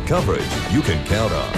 coverage you can count on.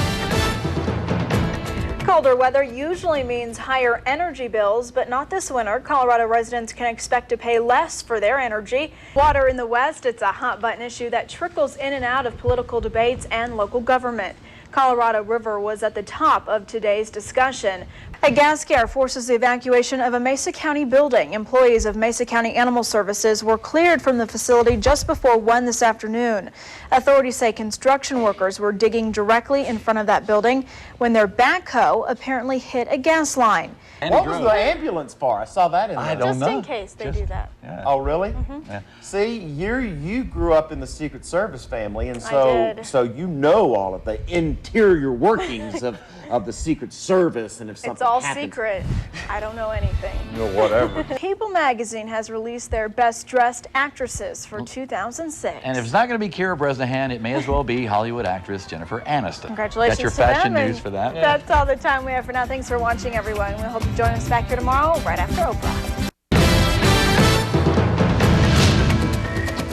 Colder weather usually means higher energy bills, but not this winter. Colorado residents can expect to pay less for their energy. Water in the West, it's a hot button issue that trickles in and out of political debates and local government. Colorado River was at the top of today's discussion. A gas scare forces the evacuation of a Mesa County building. Employees of Mesa County Animal Services were cleared from the facility just before 1 this afternoon. Authorities say construction workers were digging directly in front of that building when their backhoe apparently hit a gas line. What was the ambulance for? I saw that in there. I don't know. Just in case they do that. Yeah. Oh, really? Yeah. See, you grew up in the Secret Service family, and I did. so you know all of the interior workings of the Secret Service, and if something It's all happens, secret. I don't know anything. No, whatever. People magazine has released their best dressed actresses for 2006. And if it's not going to be Keira Bresnahan, it may as well be Hollywood actress Jennifer Aniston. Congratulations Got your to fashion them, news and for that. That's all the time we have for now. Thanks for watching, everyone. We hope you join us back here tomorrow, right after Oprah.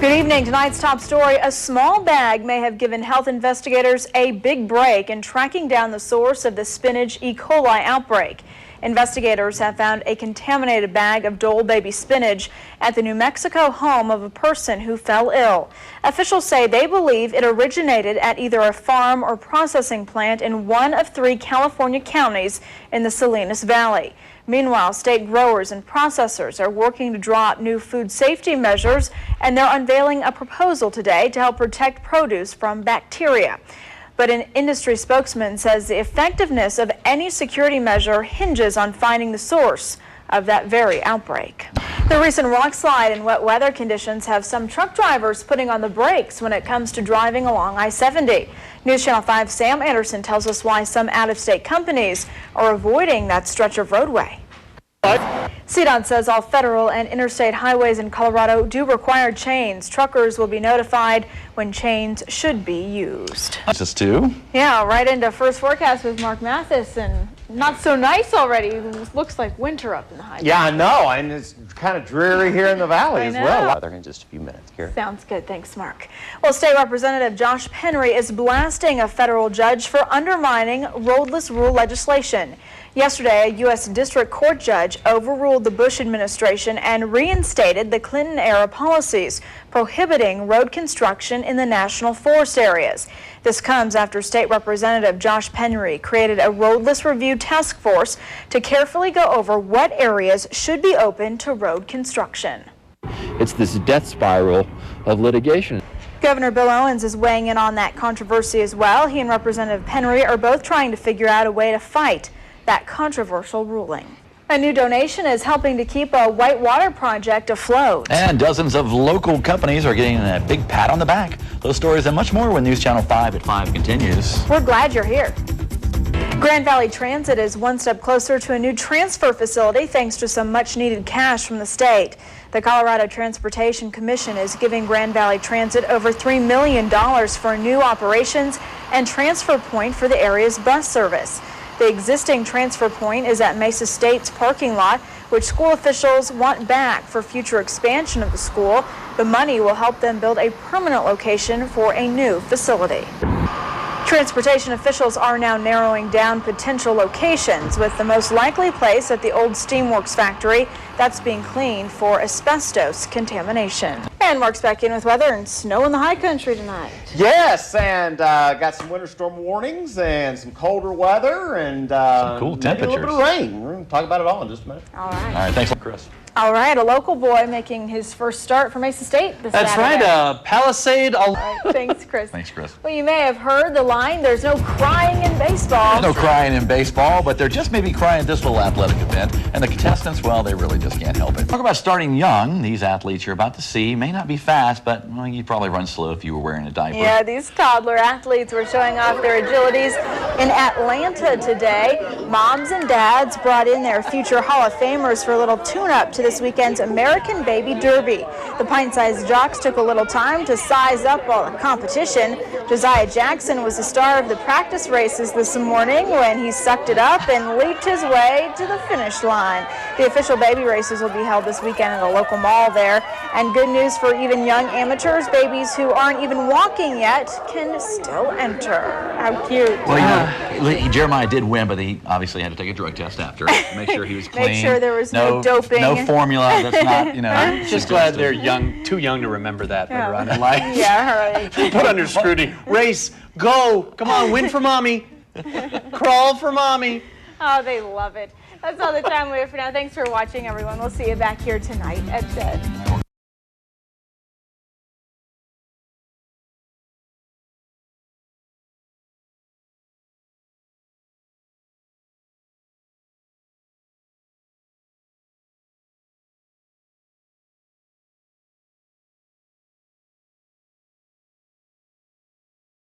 Good evening. Tonight's top story, a small bag may have given health investigators a big break in tracking down the source of the spinach E. coli outbreak. Investigators have found a contaminated bag of Dole baby spinach at the New Mexico home of a person who fell ill. Officials say they believe it originated at either a farm or processing plant in one of 3 California counties in the Salinas Valley. Meanwhile, state growers and processors are working to draw up new food safety measures, and they're unveiling a proposal today to help protect produce from bacteria. But an industry spokesman says the effectiveness of any security measure hinges on finding the source of that very outbreak. The recent rock slide and wet weather conditions have some truck drivers putting on the brakes when it comes to driving along I-70. News Channel 5's Sam Anderson tells us why some out-of-state companies are avoiding that stretch of roadway. CDOT says all federal and interstate highways in Colorado do require chains. Truckers will be notified when chains should be used. Just 2. Yeah, right into first forecast with Mark Mathis, and not so nice already. It looks like winter up in the high. Yeah, I know, and it's kind of dreary here in the valley as well. Weather in just a few minutes here. Sounds good. Thanks, Mark. Well, State Representative Josh Penry is blasting a federal judge for undermining roadless rule legislation. Yesterday, a U.S. District Court judge overruled the Bush administration and reinstated the Clinton-era policies prohibiting road construction in the national forest areas. This comes after State Representative Josh Penry created a roadless review task force to carefully go over what areas should be open to road construction. It's this death spiral of litigation. Governor Bill Owens is weighing in on that controversy as well. He and Representative Penry are both trying to figure out a way to fight that controversial ruling. A new donation is helping to keep a whitewater project afloat. And dozens of local companies are getting a big pat on the back. Those stories and much more when News Channel 5 at 5 continues. We're glad you're here. Grand Valley Transit is one step closer to a new transfer facility thanks to some much needed cash from the state. The Colorado Transportation Commission is giving Grand Valley Transit over $3 million for new operations and transfer point for the area's bus service. The existing transfer point is at Mesa State's parking lot, which school officials want back for future expansion of the school. The money will help them build a permanent location for a new facility. Transportation officials are now narrowing down potential locations, with the most likely place at the old Steamworks factory that's being cleaned for asbestos contamination. And Mark's back in with weather and snow in the high country tonight. Yes, and got some winter storm warnings and some colder weather and some cool maybe temperatures. a little bit of rain. We're going to talk about it all in just a minute. All right. All right, thanks, Chris. All right, a local boy making his first start for Mesa State this That's Saturday. right, Palisade. All right, thanks, Chris. Thanks, Chris. Well, you may have heard the line, there's no crying in baseball. There's no crying in baseball, but there just may be crying at this little athletic event. And the contestants, well, they really just can't help it. Talk about starting young. These athletes you're about to see may not be fast, but well, you'd probably run slow if you were wearing a diaper. Yeah, these toddler athletes were showing off their agilities in Atlanta today. Moms and dads brought in their future Hall of Famers for a little tune-up to this weekend's American Baby Derby. The pint-sized jocks took a little time to size up all the competition. Josiah Jackson was the star of the practice races this morning when he sucked it up and leaped his way to the finish line. The official baby races will be held this weekend at a local mall there. And good news for even young amateurs, babies who aren't even walking yet can still enter. How cute. Well, Jeremiah did win, but he obviously had to take a drug test after. Make sure he was clean. Make sure there was no doping. No formula that's not, I'm just glad they're young, too young to remember that later on in life. Yeah, right. Put under scrutiny. Race, go, come on, win for mommy. Crawl for mommy. Oh, they love it. That's all the time we have for now. Thanks for watching, everyone. We'll see you back here tonight at 10.